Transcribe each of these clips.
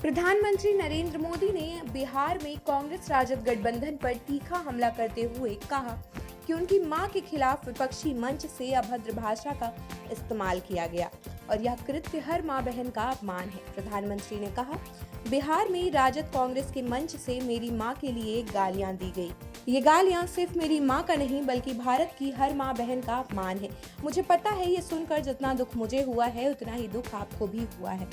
प्रधानमंत्री नरेंद्र मोदी ने बिहार में कांग्रेस राजद गठबंधन पर तीखा हमला करते हुए कहा कि उनकी मां के खिलाफ विपक्षी मंच से अभद्र भाषा का इस्तेमाल किया गया और यह कृत्य हर मां बहन का अपमान है। प्रधानमंत्री ने कहा, बिहार में राजद कांग्रेस के मंच से मेरी मां के लिए गालियां दी गई। ये गालियां सिर्फ मेरी मां का नहीं बल्कि भारत की हर मां बहन का अपमान है। मुझे पता है ये सुनकर जितना दुख मुझे हुआ है उतना ही दुख आपको भी हुआ है।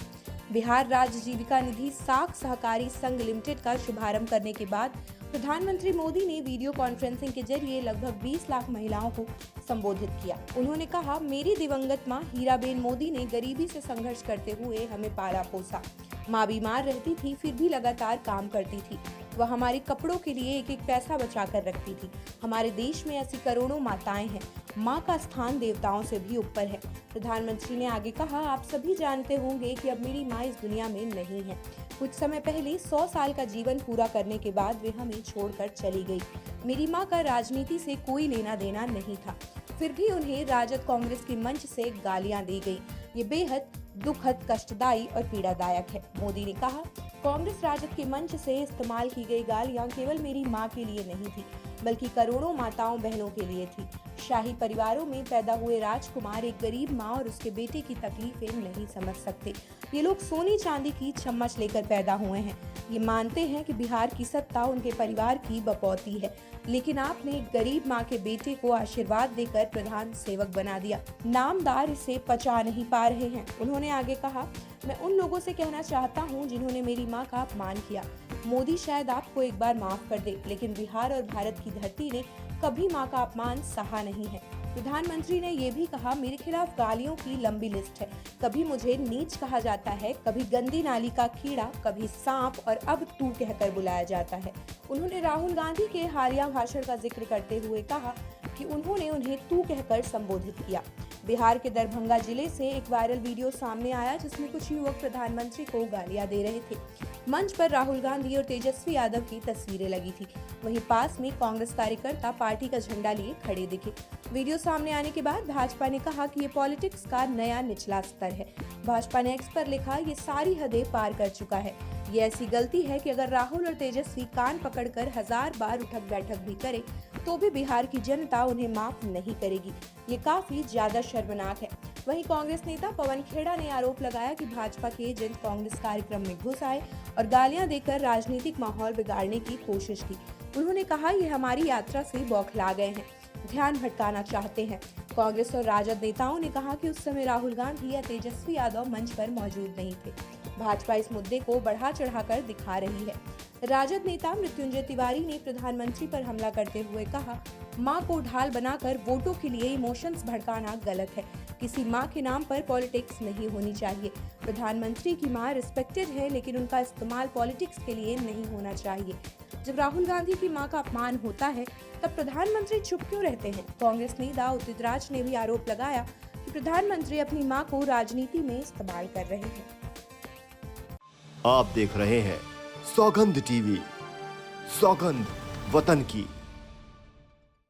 बिहार राज्य जीविका निधि साख सहकारी संघ लिमिटेड का शुभारंभ करने के बाद प्रधानमंत्री मोदी ने वीडियो कॉन्फ्रेंसिंग के जरिए लगभग 20 लाख महिलाओं को संबोधित किया। उन्होंने कहा, मेरी दिवंगत मां हीराबेन मोदी ने गरीबी से संघर्ष करते हुए हमें पाला पोसा। मां बीमार रहती थी फिर भी लगातार काम करती थी। वह हमारे कपड़ों के लिए एक एक पैसा बचा कर रखती थी। हमारे देश में ऐसी करोड़ों माताएं हैं। मां का स्थान देवताओं से भी ऊपर है। प्रधानमंत्री ने आगे कहा, आप सभी जानते होंगे कि अब मेरी मां इस दुनिया में नहीं है। कुछ समय पहले 100 साल का जीवन पूरा करने के बाद वे हमें छोड़कर चली गई। मेरी मां का राजनीति से कोई लेना देना नहीं था, फिर भी उन्हें राजद कांग्रेस के मंच से गालियां दी गई। ये बेहद दुखद, कष्टदायी और पीड़ादायक है। मोदी ने कहा, कांग्रेस राजद के मंच से इस्तेमाल की गई गालियां केवल मेरी मां के लिए नहीं थी बल्कि करोड़ों माताओं बहनों के लिए थी। शाही परिवारों में पैदा हुए राजकुमार एक गरीब माँ और उसके बेटे की तकलीफें नहीं समझ सकते। ये लोग सोने चांदी की चम्मच लेकर पैदा हुए हैं। ये मानते हैं कि बिहार की सत्ता उनके परिवार की बपौती है, लेकिन आपने एक गरीब माँ के बेटे को आशीर्वाद देकर प्रधान सेवक बना दिया। नामदार इसे पचा नहीं पा रहे हैं। उन्होंने आगे कहा, मैं उन लोगों से कहना चाहता हूँ जिन्होंने मेरी माँ का अपमान किया, मोदी शायद आपको एक बार माफ कर दे, लेकिन बिहार और भारत की धरती ने कभी मां का अपमान सहा नहीं है। प्रधानमंत्री ने ये भी कहा, मेरे खिलाफ गालियों की लंबी लिस्ट है। कभी मुझे नीच कहा जाता है, कभी गंदी नाली का कीड़ा, कभी सांप और अब तू कहकर बुलाया जाता है। उन्होंने राहुल गांधी के हालिया भाषण का जिक्र करते हुए कहा कि उन्होंने उन्हें तू कहकर संबोधित किया। बिहार के दरभंगा जिले से एक वायरल वीडियो सामने आया जिसमें कुछ युवक प्रधानमंत्री को गालियां दे रहे थे। मंच पर राहुल गांधी और तेजस्वी यादव की तस्वीरें लगी थी। वहीं पास में कांग्रेस कार्यकर्ता पार्टी का झंडा लिए खड़े दिखे। वीडियो सामने आने के बाद भाजपा ने कहा कि ये पॉलिटिक्स का नया निचला स्तर है। भाजपा ने एक्स पर लिखा, ये सारी हदें पार कर चुका है। ये ऐसी गलती है कि अगर राहुल और तेजस्वी कान पकड़कर 1000 बार उठक बैठक भी करे तो भी बिहार की जनता उन्हें माफ नहीं करेगी। ये काफी ज्यादा शर्मनाक है। वहीं कांग्रेस नेता पवन खेड़ा ने आरोप लगाया कि भाजपा के एजेंट कांग्रेस कार्यक्रम में घुस आए और गालियां देकर राजनीतिक माहौल बिगाड़ने की कोशिश की। उन्होंने कहा, ये हमारी यात्रा से बौखला गए हैं, ध्यान भटकाना चाहते हैं। कांग्रेस और राजद नेताओं ने कहा कि उस समय राहुल गांधी या तेजस्वी यादव मंच पर मौजूद नहीं थे। भाजपा इस मुद्दे को बढ़ा चढ़ाकर दिखा रही है। राजद नेता मृत्युंजय तिवारी ने प्रधानमंत्री पर हमला करते हुए कहा, मां को ढाल बनाकर वोटों के लिए इमोशंस भड़काना गलत है। किसी मां के नाम पर पॉलिटिक्स नहीं होनी चाहिए। प्रधानमंत्री की मां रिस्पेक्टेड है, लेकिन उनका इस्तेमाल पॉलिटिक्स के लिए नहीं होना चाहिए। जब राहुल गांधी की मां का अपमान होता है तब प्रधानमंत्री चुप क्यों रहते हैं? कांग्रेस नेता उदित राज ने भी आरोप लगाया कि प्रधानमंत्री अपनी मां को राजनीति में इस्तेमाल कर रहे हैं। आप देख रहे हैं सौगंध टीवी, सौगंध वतन की।